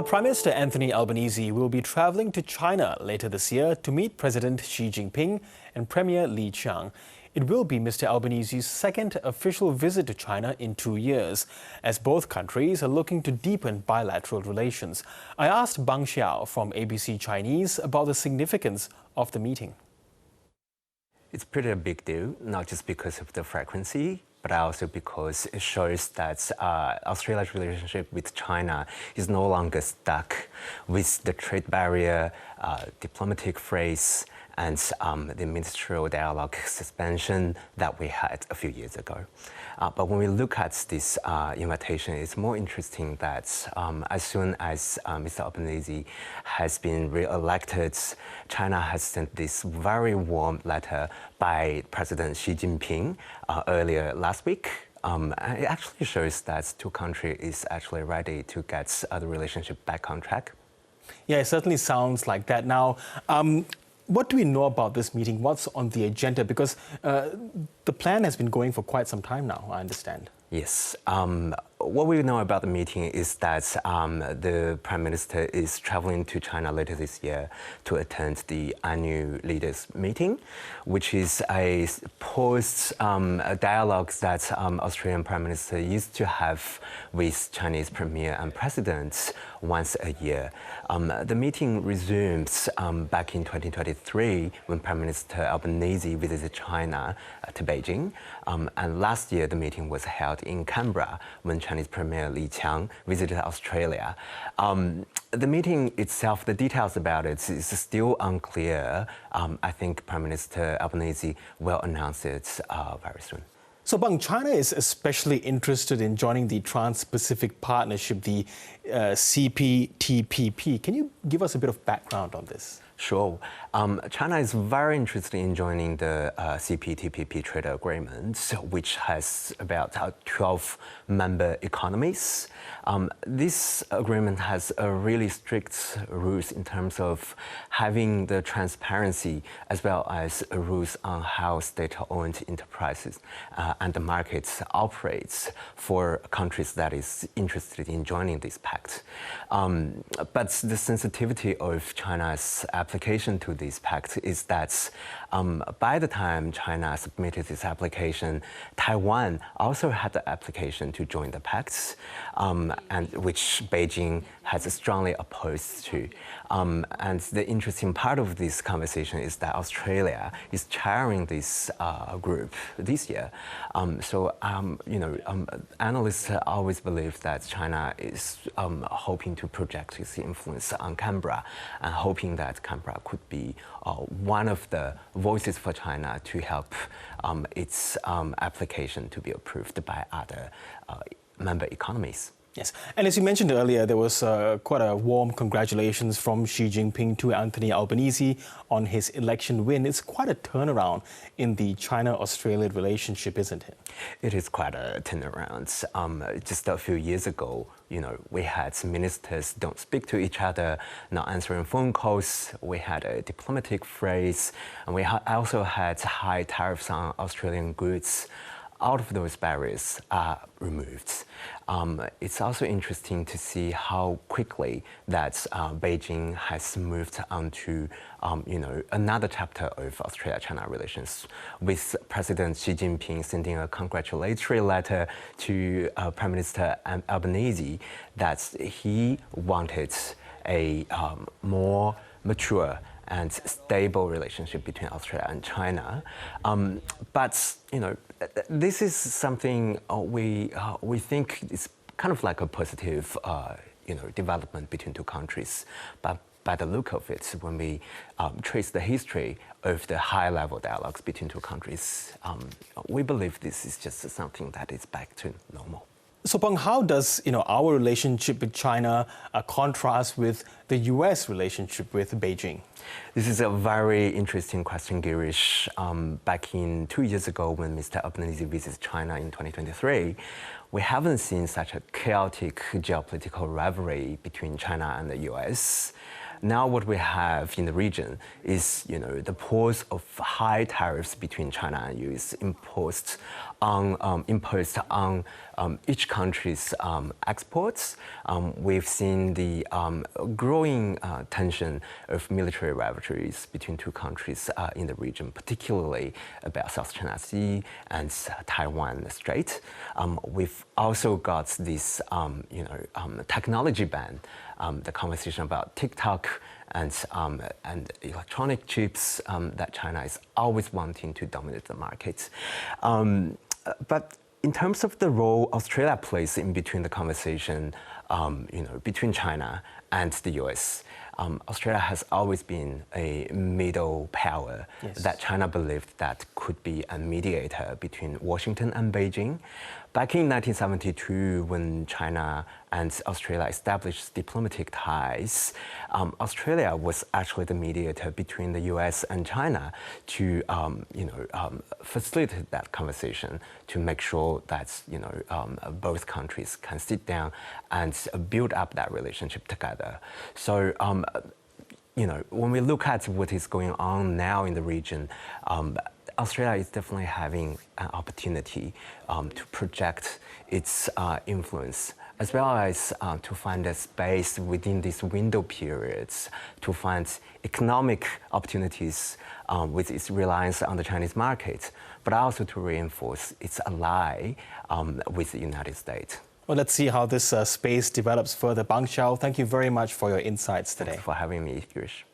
Prime Minister Anthony Albanese will be travelling to China later this year to meet President Xi Jinping and Premier Qiang. It will be Mr Albanese's second official visit to China in 2 years, as both countries are looking to deepen bilateral relations. I asked Xiao from ABC Chinese about the significance of the meeting. It's pretty a big deal, not just because of the frequency, but also because it shows that Australia's relationship with China is no longer stuck with the trade barrier, diplomatic phrase, and the ministerial dialogue suspension that we had a few years ago. But when we look at this invitation, it's more interesting that as soon as Mr Albanese has been re-elected, China has sent this very warm letter by President Xi Jinping earlier last week. It actually shows that two countries is actually ready to get the relationship back on track. Yeah, it certainly sounds like that. Now, what do we know about this meeting? What's on the agenda? Because the plan has been going for quite some time now, I understand. Yes. What we know about the meeting is that the Prime Minister is traveling to China later this year to attend the annual leaders meeting, which is a post-dialogue that Australian Prime Minister used to have with Chinese Premier and President once a year. The meeting resumes back in 2023 when Prime Minister Albanese visited China to Beijing. And last year, the meeting was held in Canberra when Chinese Premier Qiang visited Australia. The meeting itself, the details about it is still unclear. I think Prime Minister Albanese will announce it very soon. So, China is especially interested in joining the Trans-Pacific Partnership, the CPTPP. Can you give us a bit of background on this? Sure. China is very interested in joining the CPTPP trade agreement, which has about 12 member economies. This agreement has a really strict rules in terms of having the transparency as well as rules on how state-owned enterprises and the markets operates for countries that is interested in joining this pact. But the sensitivity of China's application to this pact is that by the time China submitted this application, Taiwan also had the application to join the pact, and which Beijing has strongly opposed to. And the interesting part of this conversation is that Australia is chairing this group this year. Analysts always believe that China is hoping to project its influence on Canberra and hoping that Canberra could be one of the voices for China to help its application to be approved by other member economies. Yes, and as you mentioned earlier, there was quite a warm congratulations from Xi Jinping to Anthony Albanese on his election win. It's quite a turnaround in the China-Australia relationship, isn't it? It is quite a turnaround. Just a few years ago, we had ministers don't speak to each other, not answering phone calls. We had a diplomatic phrase, and we also had high tariffs on Australian goods. All of those barriers are removed. It's also interesting to see how quickly that Beijing has moved on to another chapter of Australia-China relations, with President Xi Jinping sending a congratulatory letter to Prime Minister Albanese that he wanted a more mature and stable relationship between Australia and China. But this is something we think is kind of like a positive development between two countries. But by the look of it, when we trace the history of the high-level dialogues between two countries, we believe this is just something that is back to normal. So, how does our relationship with China contrast with the U.S. relationship with Beijing? This is a very interesting question, Girish. Back in 2 years ago, when Mr. Albanese visited China in 2023, we haven't seen such a chaotic geopolitical rivalry between China and the U.S. now what we have in the region is, the pause of high tariffs between China and US imposed on each country's exports. We've seen the growing tension of military rivalries between two countries in the region, particularly about South China Sea and Taiwan Strait. We've also got this, technology ban, the conversation about TikTok and electronic chips that China is always wanting to dominate the market. But in terms of the role Australia plays in between the conversation, between China and the US, Australia has always been a middle power that China believed that could be a mediator between Washington and Beijing. Back in 1972, when China and Australia established diplomatic ties, Australia was actually the mediator between the US and China to, facilitate that conversation to make sure that, both countries can sit down and build up that relationship together. So, when we look at what is going on now in the region, Australia is definitely having an opportunity to project its influence, as well as to find a space within these window periods to find economic opportunities with its reliance on the Chinese market, but also to reinforce its ally with the United States. Well, let's see how this space develops further. Xiao, thank you very much for your insights today. Thanks for having me, Girish.